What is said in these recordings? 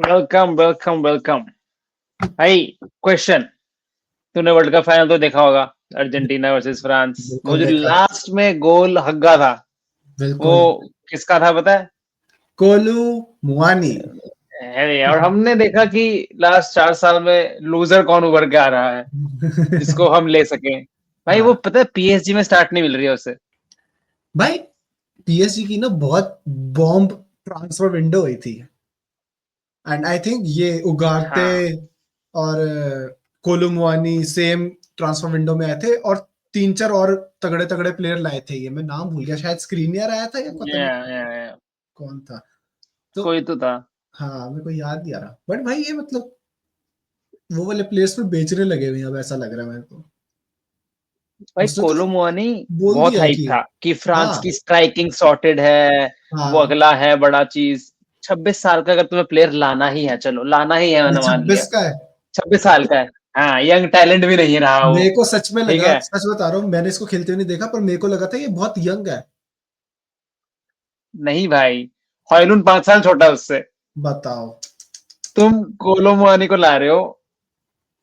Welcome welcome welcome. भाई, question. तूने world cup final तो देखा होगा, अर्जेंटीना वर्सेस फ्रांस। वो बिल्कुल जो देखा। लास्ट में गोल हग्गा था, वो बिल्कुल। किसका था पता है? कोलू मुआनी। है, और हमने देखा कि लास्ट 4 साल में लूजर कौन उभर के आ रहा है जिसको हम ले सकें। भाई, वो हाँ पता है पीएसजी में स्टार्ट नहीं मिल रही है उसे। भाई, पीएसजी की ना बहुत बॉम्ब ट्रांसफर विंडो हुई थी एंड आई थिंक ये उगारते हाँ, और कोलू मुआनी सेम ट्रांसफर विंडो में आए थे और तीन चार और तगड़े तगड़े प्लेयर लाए थे। ये मैं नाम भूल गया, शायद स्क्रीनियर आया था या पता या, नहीं या। कौन था। तो कोई तो था। हाँ, मेरे को याद नहीं आ रहा, बट भाई ये मतलब वो वाले प्लेयर्स पे बेचने लगे हुए हैं अब, ऐसा लग रहा है मेरे को। भाई, उसने तो कोलो मुआनी बोल बहुत दिया हाइप कि था कि फ्रांस हाँ की स्ट्राइकिंग सॉर्टेड है। वो हाँ, अगला है बड़ा चीज। 26 साल का अगर तुम्हें प्लेयर लाना ही है, चलो लाना ही है, ये मैंने मान लिया। 26 का है। 26 साल का है। हाँ, यंग टैलेंट भी नहीं रहा वो। मेरे को सच में ठीक लगा, है। सच बता रहा हूँ, मैंने इसको खेलते हुए नहीं देखा, पर मेरे को लगा था ये बहुत यंग है। नहीं भाई, हॉयलुंड 5 साल छोटा है उससे। बताओ। तुम कोलो मुआनी को ला रहे हो।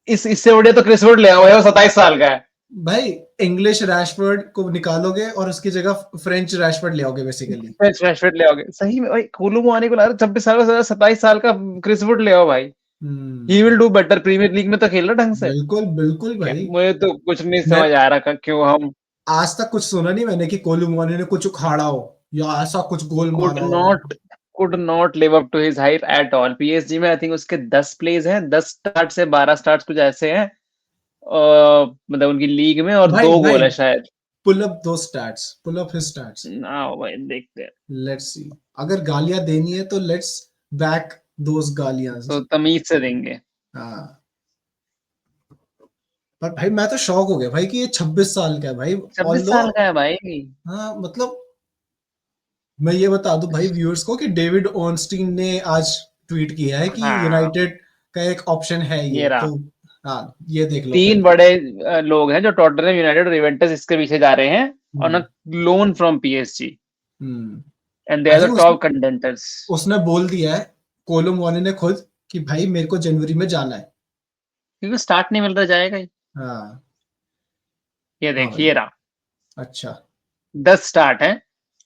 इससे बढ़िया तो क्रिस वुड ले आओ, है वो 27 साल का है। भाई, इंग्लिश रैशफोर्ड को निकालोगे और उसकी जगह फ्रेंच रैशफोर्ड ले आओगे बेसिकली। रेशफोर्ड ले आओगे सही में भाई, कोलो मुआनी को ला रहे हो 26 साल का, 27 साल का क्रिस वुड ले आओ भाई। He hmm. Will do better, premier league में तो खेल रहा ढंग से। बिल्कुल बिल्कुल क्या, भाई। मुझे तो कुछ नहीं मैं समझ आ रहा क्यों हम आज तक कुछ सुना नहीं मैंने कि कोलू मुआनी ने कुछ उखाड़ा हो या ऐसा कुछ गोल could मारा हो। not could not live up to his hype at all। PSG में आई थिंक उसके 10 प्लेज हैं, 10 स्टार्ट से 12 स्टार्ट कुछ ऐसे हैं। मतलब उनकी लीग में, और भाई 2 गोल भाई, है शायद। पुल अप दो stats, pull up his stats. आओ भाई, देखते हैं। Let's see. अगर गालियां देनी है तो लेट्स बैक दोस गालियां। तो तमीज से देंगे। हाँ, पर भाई मैं तो शॉक हो गया भाई कि ये 26 साल का है भाई। छब्बीस ऑल्दो साल का है भाई। हाँ मतलब, मैं ये बता दूं भाई व्यूअर्स को कि डेविड ऑनस्टीन ने आज ट्वीट किया है कि हाँ, यूनाइटेड का एक ऑप्शन है ये ये रहा। तो। हाँ, ये देख लो फिर। 3 बड़े लोग हैं जो टॉटनहम यूनाइटेड और यूवेंटस इसके पीछे जा रहे हैं on hmm. A loan from PSG, hmm. And they I R the think top contenders. उसने बोल दिया है, कोलो मुआनी ने खुद, कि भाई मेरे को जनवरी में जाना है। क्योंकि स्टार्ट नहीं मिल रहा, जाएगा ही। हाँ। ये हाँ भाई। देखिए रहा। अच्छा। 10 स्टार्ट है।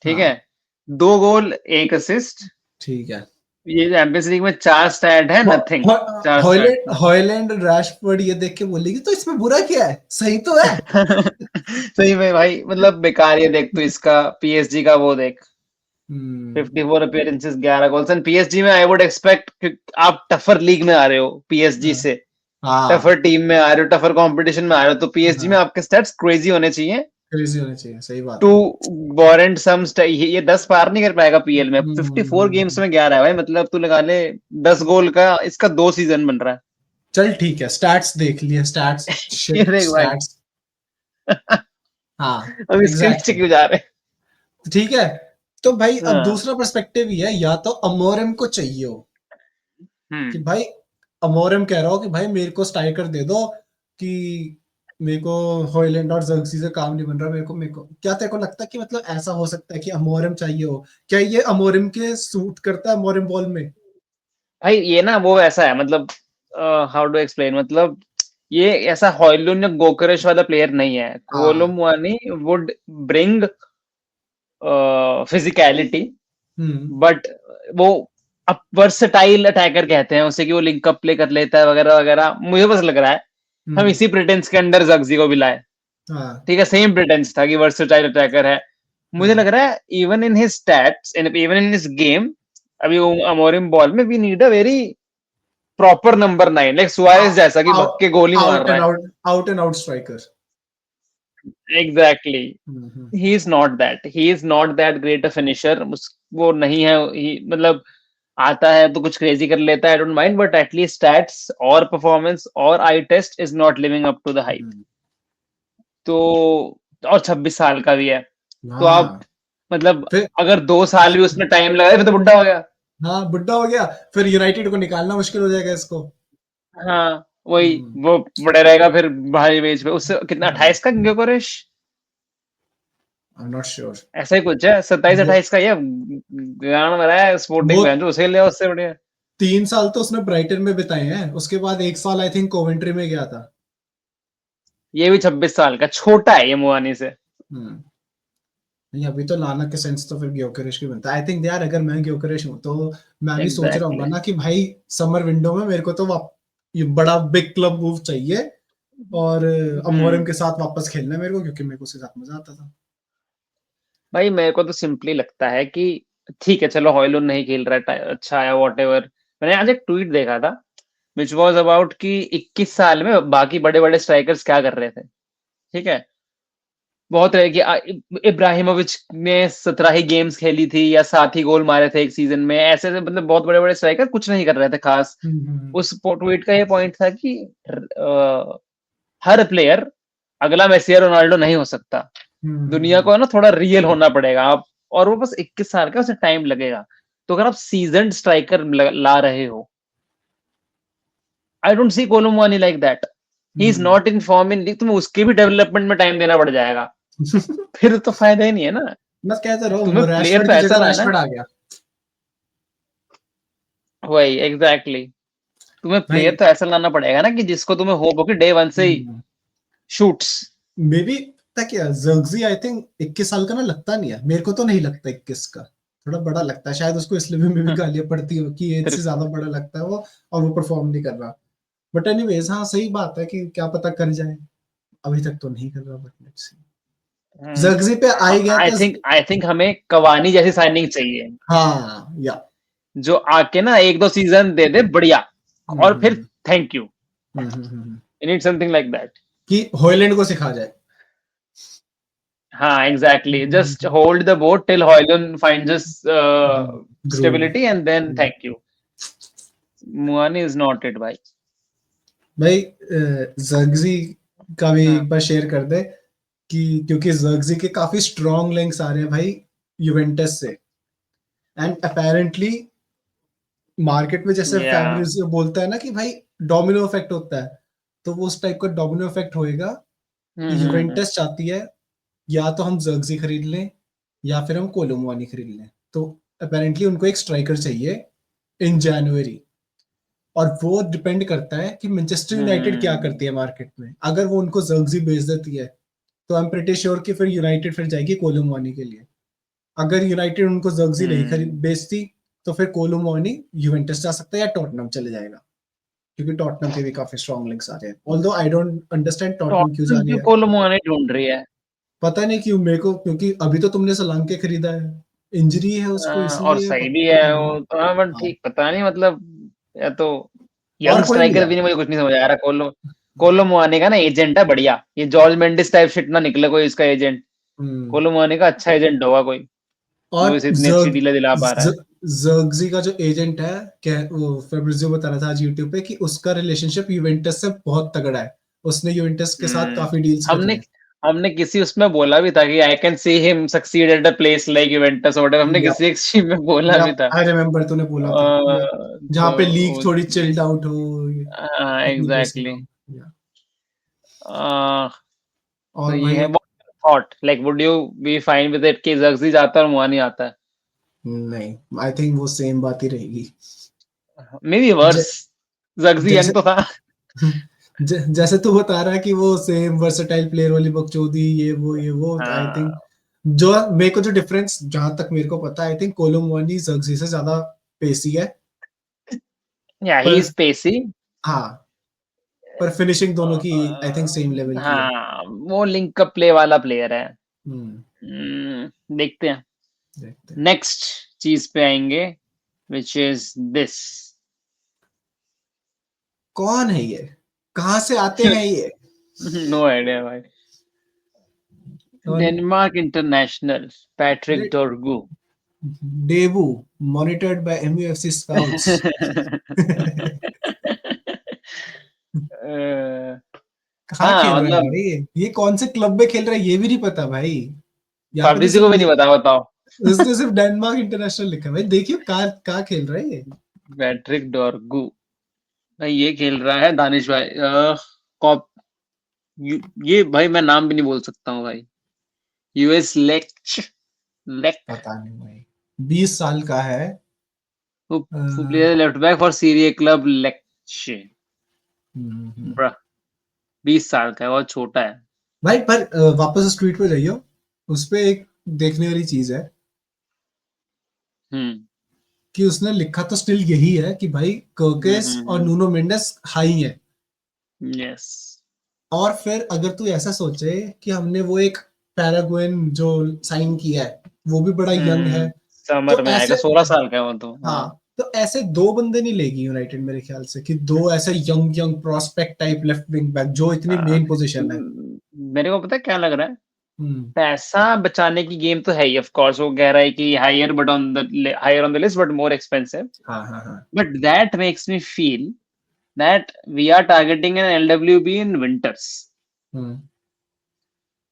ठीक है। हाँ 2 गोल 1 असिस्ट। ठीक है। ये चैंपियंस लीग में 4 स्टैट है, nothing. 4 stat. Hojlund Hojlund Rashford ये देख के बोलेगी तो इसमें बुरा क्या है, सही तो है। सही में भाई, मतलब बेकार। ये देख तो इसका पीएसजी का वो देख। हम्म। 54 अपीयरेंसेस, 11 गोल्स। एंड पीएसजी में आई वुड एक्सपेक्ट, आप टफर लीग में आ रहे हो पीएसजी हाँ से, हाँ टफर टीम में आ रहे हो, टफर कंपटीशन में आ रहे हो, तो पीएसजी में हाँ, आपके स्टैट्स क्रेजी होने चाहिए क्रेजी होना चाहिए, सही बात टू है। वारंट सम। ये 10 पार नहीं कर पाएगा पीएल में। 54 गेम्स हम्म। में 11 है भाई, मतलब तू लगा ले 10 गोल का इसका 2 सीजन बन रहा चल ठीक है, स्टैट्स देख लिए, स्टैट्स है। ये शिट देख भाई। स्टैट्स। हाँ अब इसके नीचे एग्जैक्टली। क्यों जा रहे ठीक है, तो भाई हैं? अब हाँ। दूसरा पर्सपेक्टिव ये है, या तो अमोरम को चाहिए हो कि हम्म। भाई, अमोरम कह रहा हो कि भाई मेरे को स्ट्राइकर दे दो कि मेरे को हॉयलैंड और जर्सी से काम नहीं बन रहा, मेरे को क्या तेरे को लगता है कि मतलब ऐसा हो सकता है कि अमोरम चाहिए हो? क्या ये अमोरम के सूट करता है अमोरम बॉल में? भाई, ये ना वो ऐसा है, मतलब हाउ टू एक्सप्लेन, मतलब ये ऐसा हॉयलुन या गोकरेश वाला प्लेयर नहीं है। कोलो हाँ। मुआनी would bring physicality, hmm. But वो वर्सेटाइल अटैकर कहते हैं उसे, कि वो लिंक अप प्ले कर लेता है वगैरह वगैरह। मुझे बस लग रहा है हम हम्म। इसी प्रिटेंस के अंडर जग्जी को भी लाए। हाँ ठीक है, सेम प्रिटेंस था कि वर्सेटाइल अटैकर है। मुझे लग हाँ रहा है even in his stats, even in his game, अभी वो अमोरिम बॉल में we need a very proper number 9, like Suarez जैसा, कि भग के गोली मार आउट रहा एंड है। Out, out and out striker. Exactly. Hmm. He is not that, he is not that great a finisher. वो नहीं है। मतलब आता है तो कुछ क्रेजी कर लेता है, I don't mind, but at least stats और परफॉर्मेंस और eye test is not living up to the hype. Hmm. तो और 26 साल का भी है। तो आप, हाँ मतलब फिर। अगर 2 साल भी उसमें टाइम लगाए, फिर तो बुढ़ा हो गया। हाँ बुड्ढा हो गया, फिर यूनाइटेड को निकालना मुश्किल हो जाएगा इसको। हाँ, वही। हम्म। वो बड़े रहेगा फिर भारी वेज पे, उससे कितना, हाँ 28 का ग्योकोरेश, आई एम नॉट श्योर। ऐसा ही कुछ है, 27 वो 28 का। ये गान में रहा है वो स्पोर्टिंग, बहन जो उसे ले आओ, उससे बढ़िया। 3 साल तो उसने ब्राइटन में बिताए हैं, उसके बाद 1 साल आई थिंक कोवेंट्री में गया था। ये भी 26 साल का, छोटा है ये मुआनी से। नहीं अभी तो लाना के सेंस तो फिर ग्योकेरेश की बनता है। आई थिंक यार अगर मैं ग्योकेरेश हूँ तो मैं भी सोच रहा हूँ एग्जैक्टली। ना कि भाई समर विंडो में मेरे को तो ये बड़ा बिग क्लब मूव चाहिए और अमोरम के साथ वापस खेलना है मेरे को, क्योंकि मेरे को उसके साथ मजा आता था। भाई मेरे को तो सिंपली लगता है कि ठीक है चलो हॉयलुंड नहीं खेल रहा है, अच्छा है वॉट एवर। मैंने आज एक ट्वीट देखा था विच वॉज अबाउट कि 21 साल में बाकी बड़े बड़े स्ट्राइकर्स क्या कर रहे थे। ठीक है, बहुत रहे कि इब्राहिमोविच ने 17 ही गेम्स खेली थी या 7 ही गोल मारे थे एक सीजन में, ऐसे ऐसे मतलब बहुत बड़े बड़े स्ट्राइकर कुछ नहीं कर रहे थे खास। उस ट्वीट का ये पॉइंट था कि हर प्लेयर अगला मेसी या रोनाल्डो नहीं हो सकता। दुनिया को है ना थोड़ा रियल होना पड़ेगा आप, और वो बस 21 साल का, उसे टाइम लगेगा। तो अगर आप सीजन्ड स्ट्राइकर ला रहे हो, I don't see Kolo Muani like that. He is not in form in league, तुम्हें उसके भी डेवलपमेंट में टाइम देना पड़ जाएगा, फिर तो फायदा ही नहीं है ना। मैं कहता रहा तुम्हें हूँ प्लेयर रैशफोर्ड तो की ऐसा जगह लाना है। रैशफोर्ड आ गया वही एग्जैक्टली, तुम्हें भाई। प्लेयर तो ऐसा लाना पड़ेगा ना कि जिसको तुम्हें होप हो कि डे वन से ही शूट्स। मे बी पता क्या, जर्गजी आई थिंक 21 साल का ना लगता नहीं है, मेरे को तो नहीं लगता 21 का, थोड़ा बड़ा लगता है शायद उसको, इसलिए भी मे भी गालियां पड़ती हो कि एज से ज्यादा बड़ा लगता है वो, और वो परफॉर्म नहीं कर रहा। बट एनीवेज हाँ सही बात है कि क्या पता कर जाए, अभी तक तो नहीं कर रहा, बट लेट्स सी। जर्गजी पे आ ही गया तो आई थिंक हमें कवानी जैसी साइनिंग चाहिए, हाँ या जो आके ना एक दो सीजन दे दे बढ़िया, और फिर hmm, thank you. Hmm. You need something like that. कि हॉयलैंड को सिखा जाए। हाँ exactly, just hold the boat till Hojlund finds groove. Stability and then thank you. Muani is not it भाई। भाई जर्गजी का भी हाँ एक बार शेयर कर दे कि क्योंकि जर्गजी के काफी स्ट्रॉन्ग लिंक्स आ रहे हैं भाई यूवेंटस से, एंड अपेरेंटली मार्केट में जैसे या फैब्रिज़ियो बोलता है ना कि भाई डोमिनो इफेक्ट होता है, तो वो उस टाइप का डोमिनो इफेक्ट होएगा कि हम्म। यूवेंटस चाहती है या तो हम जर्गजी खरीद लें या फिर हम कोलोमुआनी खरीद लें। तो अपेरेंटली उनको एक स्ट्राइकर चाहिए इन जनवरी, और वो डिपेंड करता है कि मैनचेस्टर यूनाइटेड क्या करती है मार्केट में। अगर वो उनको जर्गजी बेच देती है तो आई एम प्रीटी श्योर कि फिर यूनाइटेड फिर जाएगी कोलोमुआनी के लिए। अगर यूनाइटेड उनको जर्गजी नहीं खरीद हम्म। बेचती तो फिर कोलोमुआनी यूवेंटस जा सकता है या टॉटनहम चले जाएगा, क्योंकि टॉटनहम के भी काफी स्ट्रॉन्ग लिंक्स आ रहे हैं। Although I don't understand Tottenham क्यों जा टॉटनहम रही क्यों है, कोलोमुआनी ढूंढ रही है? पता नहीं क्यों मेरे को, क्योंकि अभी तो तुमने सोलांके खरीदा है, इंजरी है उसको और इसलिए सही भी पता है नहीं। वो तो, हाँ बट हाँ ठीक पता नहीं मतलब, या तो और यंग कोई नहीं स्ट्राइकर है। भी नहीं, मुझे कुछ नहीं समझ आ रहा। कोलो मुआने का ना एजेंट है बढ़िया, ये जॉर्ज मेंडिस टाइप शिट ना निकले कोई इसका एजेंट। हम्म। कोलो मुआने का अच्छा एजेंट होगा कोई, जो और इसे इतनी अच्छी डीलें दिला पा रहा है। जर्गजी का जो एजेंट है, क्या वो फेब्रिजियो बता रहा था आज यूट्यूब पे कि उसका रिलेशनशिप यूवेंटस से बहुत तगड़ा है, उसने यूवेंटस के साथ हम्म। काफी डील्स कर हमने लिए हमने किसी उसमें बोला भी था कि I can see him succeed at a place like Juventus, और whatever, हमने हैं। किसी एक स्ट्रीम में बोला या भी था। आई रिमेम्बर तूने बोला था या, जहाँ पे लीग तो थोड़ी चिल्ड आउट हो, इतनी केसेस एग्जैक्टली। हो। या तो और ये है भाई thought, like would you be fine with it कि जर्सी जाता है और मुआनी आता है? नहीं, आई थिंक वो सेम बात ही रहेगी। मे बी वर्स, ज, जर्सी यंग जैसे तो था। जैसे तू बता रहा है कि वो सेम वर्सेटाइल प्लेयर वाली बकचोदी, ये वो आई थिंक हाँ जो मेरे को जो डिफरेंस जहां तक मेरे को पता है, आई थिंक कोलोमुआनी जर्सी से ज्यादा पेसी है। या ही पर इज पेसी। हाँ, पर फिनिशिंग दोनों की आई थिंक सेम लेवल की है। हाँ वो लिंक अप प्ले वाला प्लेयर है। हम्म। देखते हैं। देखते हैं नेक्स्ट चीज पे आएंगे, विच इज दिस। कौन है ये, कहाँ से आते हैं ये। नो आइडिया भाई। Denmark international Patrick Dorgu. Debut monitored by MUFC scouts. कहाँ खेल हाँ रहा है मतलब भाई ये कौन से क्लब में खेल रहा है ये भी नहीं पता भाई। यहाँ पे तो फाब्रिजी सिर्फ को भी नहीं बता, बताओ। उसने सिर्फ डेनमार्क इंटरनेशनल लिखा है भाई, देखियो कहाँ कहाँ खेल रहा है ये। पैट्रिक डोरगू भाई, ये खेल रहा है दानिश भाई, कॉप, ये भाई मैं नाम भी नहीं बोल सकता हूँ भाई। US lake, lake. पता नहीं भाई, 20 साल का है who plays left back for Serie A club Lecce. ब्रा 20 साल का है, बहुत छोटा है। भाई पर वापस उस ट्वीट पे जाइयो, उस पे एक देखने वाली चीज है हम्म कि उसने लिखा तो स्टिल यही है कि भाई कर्केस और नूनो मेंडेस हाई है। यस और फिर अगर तू ऐसा सोचे कि हमने वो एक पैरागुएन जो साइन किया है वो भी बड़ा यंग है, समर तो में आएगा, ऐसे 16 साल का है वो तो। हाँ हाँ, तो ऐसे दो बंदे नहीं लेगी यूनाइटेड मेरे ख्याल से कि दो ऐसे young young prospect type left wing back जो इतनी हाँ, मेन पोजीशन है। मेरे को पता है क्या लग रहा है, हम्म पैसा बचाने की गेम तो है ही, ऑफ कोर्स वो कह रहा है कि higher on the list but more expensive, हाँ हाँ हाँ but that makes me feel that we are targeting an LWB in winters, hmm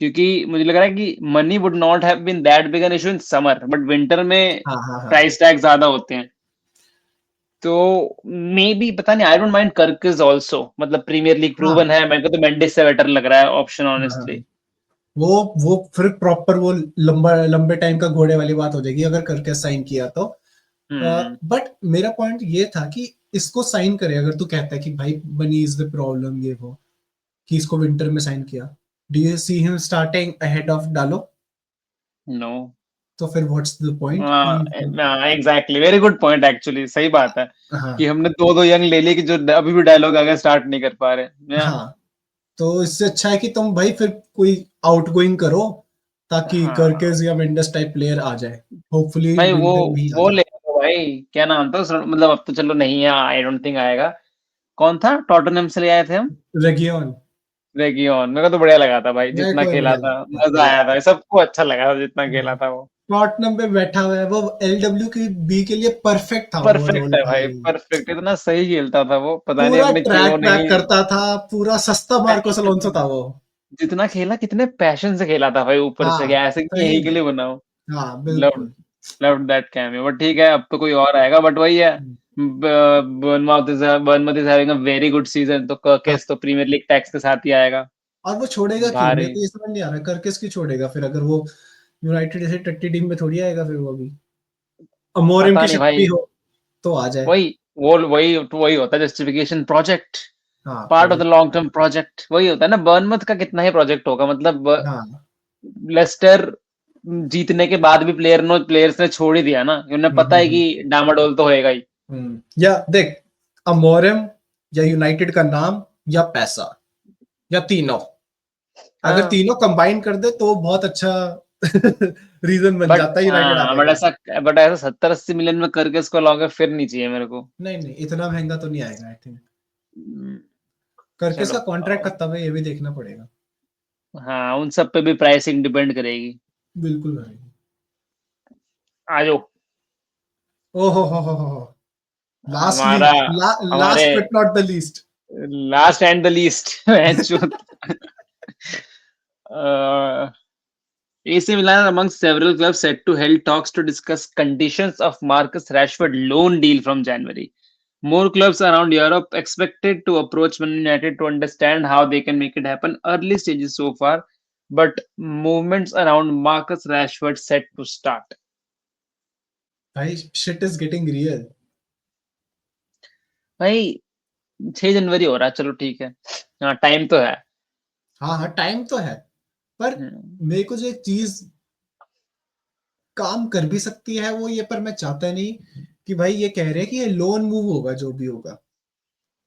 क्योंकि मुझे लग रहा है कि money would not have been that big an issue in summer, but winter में हाँ हाँ हाँ प्राइस टैग ज्यादा होते हैं। तो मे बी पता नहीं, आई डोंट माइंड कर्किज आल्सो, मतलब प्रीमियर लीग हाँ प्रूवन है, मेरे को तो मेंडिस से बेटर लग रहा है ऑप्शन हाँ हाँ ऑनेस्टली। वो फिर प्रॉपर वो लंबा लंबे टाइम का घोड़े वाली बात हो जाएगी अगर करके साइन किया तो। हम्म बट मेरा पॉइंट ये था कि इसको साइन करे अगर तू कहता है कि भाई मनी इज द प्रॉब्लम ये वो, कि इसको विंटर में साइन किया, do you see him starting ahead of डालो? नो तो फिर व्हाट्स द पॉइंट कि exactly, very good point actually, सही बात है कि हाँ हमने दो दो यंग ले लिए कि जो अभी भी डायलॉग आगे स्टार्ट नहीं कर पा रहे। हाँ, तो इससे अच्छा है कि तुम भाई फिर कोई आउटगोइंग करो ताकि हाँ कर्केज या मेंडेस टाइप प्लेयर आ जाए, होपफुली भाई विंटर में ही आ वो जाए। ले लो भाई, क्या नाम था मतलब अब तो चलो नहीं है, आई डोंट थिंक आएगा। कौन था टॉटनहम से ले आए थे हम? रेगियन रेगियन, मेरे को तो बढ़िया लगा था भाई, मेरे जितना को खेला बढ़िया था लगता है मजा आया था, सबको अच्छा लगा था जितना खेला हाँ, था वो। टॉटनहम पे बैठा हुआ है वो, एलडब्ल्यू की बी के लिए परफेक्ट था वो परफेक्ट रोल है भाई, भाई। परफेक्ट, इतना सही खेलता था वो, पता नहीं पूरा हमने क्यों ट्रैक बैक नहीं। करता था, पूरा सस्ता मार्कोस अलोंसो था वो। जितना खेला कितने पैशन से खेला था भाई, ऊपर से हाँ क्या ऐसे कि सही यही के में, लिए बनाओ। हाँ लव बिल्कुल। लव दैट कैमियो, बट ठीक है, अब तो कोई और आएगा, बट वही है, Bournemouth is having a very good season, तो हाँ कर्केस तो प्रीमियर लीग टैक्स के साथ ही आएगा। और वो छोड़ेगा क्यों, मेरे भारी, को ये समझ नहीं आ रहा कर्किस क्यों छोड़ेगा फिर, अगर वो यूनाइटेड जैसे टट्टी टीम में थोड़ी आएगा फिर वो भी, अमोरिम पता की नहीं शक्ति भाई, हो तो आ जाए। वही वही होता है जस्टिफिकेशन प्रोजेक्ट, हाँ part of the project. Long term project, वही होता है ना, बर्नमथ का कितना ही प्रोजेक्ट होगा, मतलब हाँ लेस्टर जीतने के बाद भी प्लेयर्स ने छोड़ ही दिया ना, उन्हें पता है हम्म। कि डामाडोल तो होएगा ही। या देख, अमोरिम या यूनाइटेड का नाम या पैसा या तीनों, अगर हाँ तीनों कंबाइन कर दे तो बहुत अच्छा रीजन बन बट जाता है यूनाइटेड हाँ आने का। बट ऐसा 70-80 मिलियन में करके इसको लॉन्गे फिर नहीं चाहिए मेरे को। नहीं नहीं इतना महंगा तो नहीं आएगा आई थिंक, हम्म, करके चलो इसका कॉन्ट्रैक्ट खत्म है ये भी देखना पड़ेगा। हाँ उन सब पे भी प्राइसिंग डिपेंड करेगी। बिल्कुल भाई। आ जाओ, ओ हो लास्टली, हमारा हमारे last but not the least. Last and the least AC Milan among several clubs set to held talks to discuss conditions of Marcus Rashford loan deal from January. More clubs around Europe expected to approach Man United to understand how they can make it happen. Early stages so far, but movements around Marcus Rashford set to start. भाई shit is getting real. भाई 6 जनवरी हो रहा है, चलो ठीक है, हाँ time तो है। हाँ हाँ टाइम तो है, पर हम्म, मेरे को जो एक चीज काम कर भी सकती है वो ये, पर मैं चाहता नहीं कि भाई ये कह रहे हैं कि ये लोन मूव होगा जो भी होगा।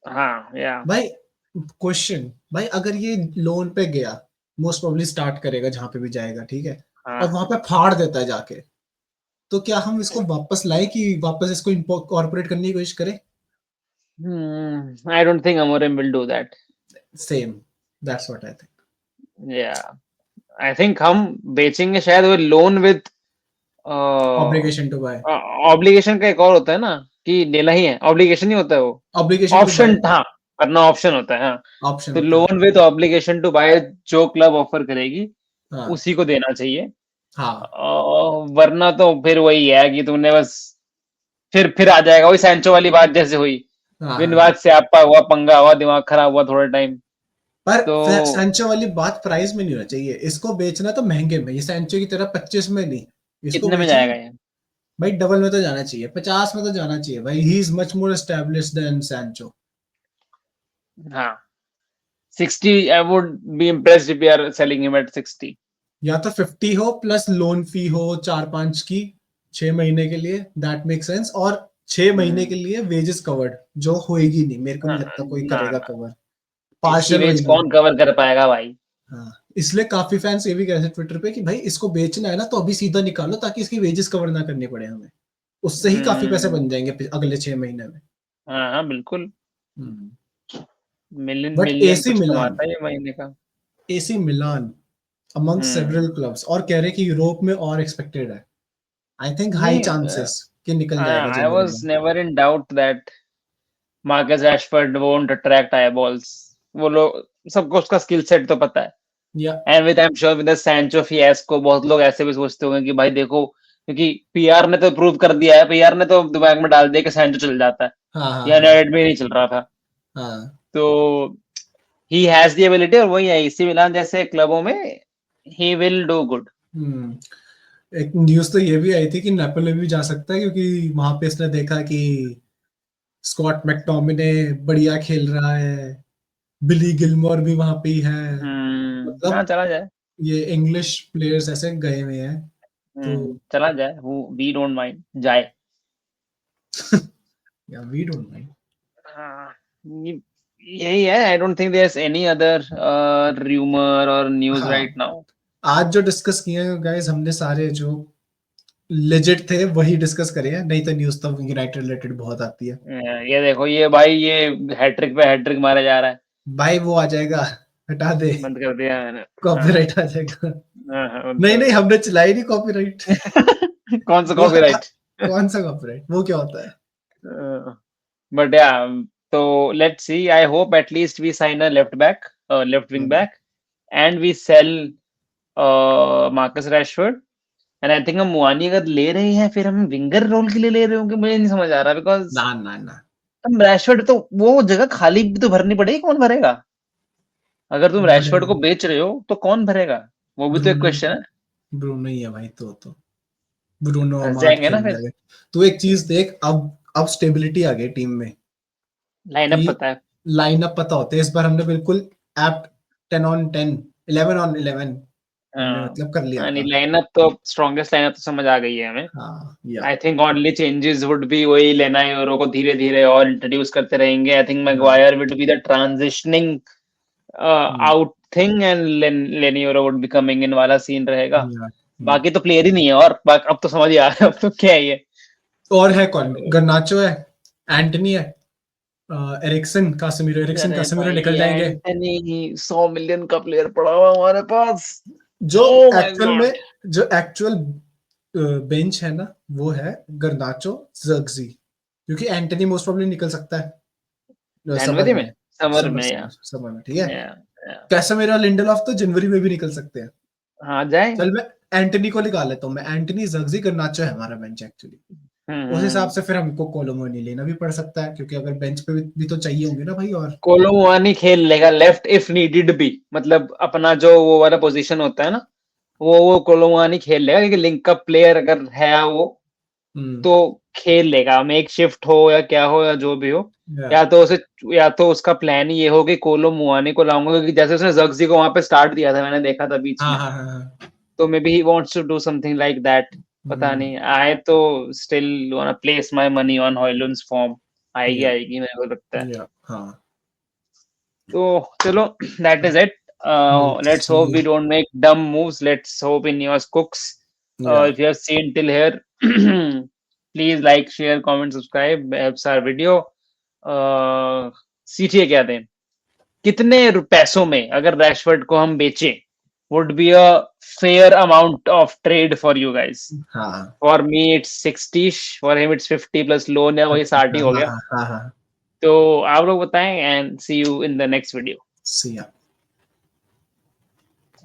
हाँ या भाई क्वेश्चन, भाई अगर ये लोन पे गया, मोस्ट प्रोबेबली स्टार्ट करेगा जहां पे भी जाएगा ठीक है, और हाँ वहां पे फाड़ देता है जाके, तो क्या हम इसको वापस लाए कि वापस इसको इनकॉर्पोरेट करने की कोशिश करें? I don't think Amorim will do that. Same, that's what I think. या आई थिंक हम बेचेंगे शायद वो loan with obligation to buy, obligation का एक और होता है ना, कि लेना ही है, ऑब्लिगेशन नहीं होता है वो, ऑब्लिगेशन टू बाय ऑप्शन, हाँ करना ऑप्शन होता है, हाँ। ऑप्शन तो होता है। Loan with obligation to buy जो क्लब ऑफर करेगी हाँ उसी को देना चाहिए। हाँ वरना तो फिर वही है कि तुमने बस, फिर आ जाएगा वही सैंचो वाली बात जैसे हुई, हाँ बिन हाँ बात हाँ। से आपका हुआ पंगा, हुआ दिमाग खराब हुआ थोड़ा टाइम। पर तो सैंचो वाली बात प्राइस में नहीं होना चाहिए, इसको बेचना तो महंगे में, ये सैंचो की तरह 25 में नहीं, इसको कितने में बेचना जाएगा ये? भाई डबल में तो जाना चाहिए, 50 में तो जाना चाहिए भाई, he is much more established than Sancho. हाँ 60 I would be impressed if we are selling him at 60. या तो 50 हो प्लस लोन फी हो 4-5 की 6 महीने के लिए, दैट मेक सेंस, और 6 महीने के लिए वेजेस कवर्ड, जो होएगी नहीं, मेरे को नहीं लगता कोई ना करेगा ना कवर, इसकी पार्शियल वेज वही ना। कौन कवर कर पाएगा भाई। हाँ, इसलिए काफी फैंस ये भी कह रहे थे ट्विटर पे कि भाई इसको बेचना है ना तो अभी सीधा निकालो ताकि इसकी वेजेस कवर ना करनी पड़े हमें, उससे ही काफी पैसे बन जाएंगे अगले 6 महीने में। हाँ हाँ बिल्कुल, मिलियन बट मिलियन एसी कुछ मिलान, कमाता है ये महीने का। एसी मिलान अमंग हम्म सेवरल क्लब्स, और कह रहे कि यूरोप में और एक्सपेक्टेड है, आई थिंक हाई नहीं, चांसेस कि निकल जाएगा आई जनवरी वाज में। Never in doubt that Marcus Rashford won't attract I balls. वो लोग सबको उसका स्किल सेट तो पता है। या and with I am sure with the Sancho fiasco बहुत लोग ऐसे भी सोचते होंगे कि भाई देखो, क्योंकि पीआर ने तो प्रूव कर दिया है, पीआर ने तो दिमाग में डाल दिया कि सैंचो चल जाता है, हाँ हाँ या हाँ यूनाइटेड में नहीं चल रहा था। हाँ। तो ही हैज द एबिलिटी, और वही है एसी मिलान जैसे क्लबों में ही विल डू गुड। हम्म, एक न्यूज तो ये भी आई थी कि नेपोली भी जा सकता है, क्योंकि वहां पे इसने देखा कि स्कॉट मैकटोमिने बढ़िया खेल रहा है, बिली गिलमोर भी वहां पे ही है, हाँ मतलब चला जाए। ये इंग्लिश प्लेयर्स ऐसे गए हुए हैं तो। चला जाए, वी डोंट माइंड जाए। या वी डोंट माइंड। हाँ, यही है। I don't think there is any other rumour और न्यूज हाँ, राइट नाउ। आज जो डिस्कस किए हैं गाइस हमने सारे जो लेजिट थे वही डिस्कस करे हैं, नहीं तो न्यूज तो यूनाइटेड रिलेटेड बहुत आती है। ये देखो, ये भाई ये हैट्रिक पे हैट्रिक मारा जा रहा है। भाई वो आ जाएगा, हटा दे, बंद कर दिया मैंने। हाँ कॉपीराइट आ जाएगा। बंद नहीं कर नहीं, दिया। हमने चलाई नहीं कॉपीराइट। कौन सा वो कॉपीराइट? कौन सा कॉपीराइट, वो क्या होता है? बट या, तो let's see, I hope at least we sign a left back, left wing back, and we sell Marcus Rashford. And I think हम मुआनी अगर ले रहे हैं, फिर हम विंगर रोल के लिए ले रहे होंगे, मुझे नहीं समझ आ रहा, बिकॉज ना ना ना, हम रैशफोर्ड तो वो जगह खाली भी तो भरनी पड़ेगी, कौन भरेगा? अगर तुम रैशफोर्ड को बढ़ेगा। बेच रहे हो तो कौन भरेगा? वो भी तो एक ब्रूनो, क्वेश्चन है। ब्रूनो ही है भाई, तो ब्रूनो फंस अमाद जाएंगे ना खेल फिर। जाएगा। तू एक चीज देख, अब स्टेबिलिटी आ गई टीम में लाइनअप कि पता है। लाइनअप पता होते हैं। इस बार हमने बिल्कुल एप्ट 10 on 10, 11 on 11 हमने हाँ मतलब कर लिया नहीं, था। लाइनअप तो स्ट्रॉन्गेस्ट लाइनअप तो समझ आ गई है हमें। हाँ या I think only changes would be वही लेना यूरो को धीरे धीरे और इंट्रोड्यूस करते रहेंगे। आई थिंक हाँ Maguire would be the transitioning out thing, and Leny Yoro would be coming in वाला सीन रहेगा। या बाकी तो प्लेयर ही नहीं है, और अब तो समझ ही आ रहा है अब तो क्या है ये। और है कौन, गर्नाचो है, एंटनी है, एरिक्सन, कासेमीरो, एरिक्सन अरे कासेमीरो भाई निकल जाएंगे। एंटनी 100 मिलियन का प्लेयर पड़ा हुआ हमारे पास। जो ओह माय एक्चुअल में, गॉड। जो एक्चुअल बेंच है ना, वो है गर्नाचो, जर्गजी, क्योंकि एंटनी मोस्ट प्रोबब्ली निकल सकता है समर जनवरी में, में। समर समर में समर या, समर में, ठीक है। या, या। कैसेमीरो, लिंडेलॉफ तो जनवरी में भी निकल सकते हैं। हाँ जाए। चल मैं एंटनी को निकाल लेता हूँ, मैं एंटनी, जर्गजी, गर्नाचो है हमारा बेंच एक्चुअली। उस हिसाब हम्म। से फिर हमको कोलोमोनी लेना भी पड़ सकता है, क्योंकि अगर बेंच पे भी तो चाहिए होंगे ना भाई। और कोलोमुआनी खेल लेगा लेफ्ट इफ नीडेड भी, मतलब अपना जो वो वाला पोजीशन होता है ना, वो कोलोमुआनी खेल लेगा, क्योंकि लिंक अप प्लेयर अगर है वो, हम्म, तो खेल लेगा, मेक शिफ्ट हो या क्या हो या जो भी हो। या या तो उसे, या तो उसका प्लान ये हो कि कोलो मुआनी को लाऊंगा, क्योंकि जैसे उसने जग्जी को वहां पे स्टार्ट दिया था, मैंने देखा था बीच हाँ में। हाँ हाँ हाँ। तो maybe he wants to do something like that. पता हम्म, नहीं, आई तो still wanna place my money on Hojlund's form. आएगी या आएगी मेरे को लगता है। या हाँ। तो चलो, that is it. Let's let's see. Hope we don't make dumb moves, let's hope in yours cooks. या If you have seen till here, please like, share, comment, subscribe, helps our video. CTA क्या दें, कितने पैसों में अगर Rashford को हम बेचें, would be a fair amount of trade for you guys. हाँ For me it's 60, for him it's 50 plus loan है, वही 60 हाँ हो हाँ गया। हाँ हाँ हाँ। तो आप लोग बताएं, and see you in the next video. सी या।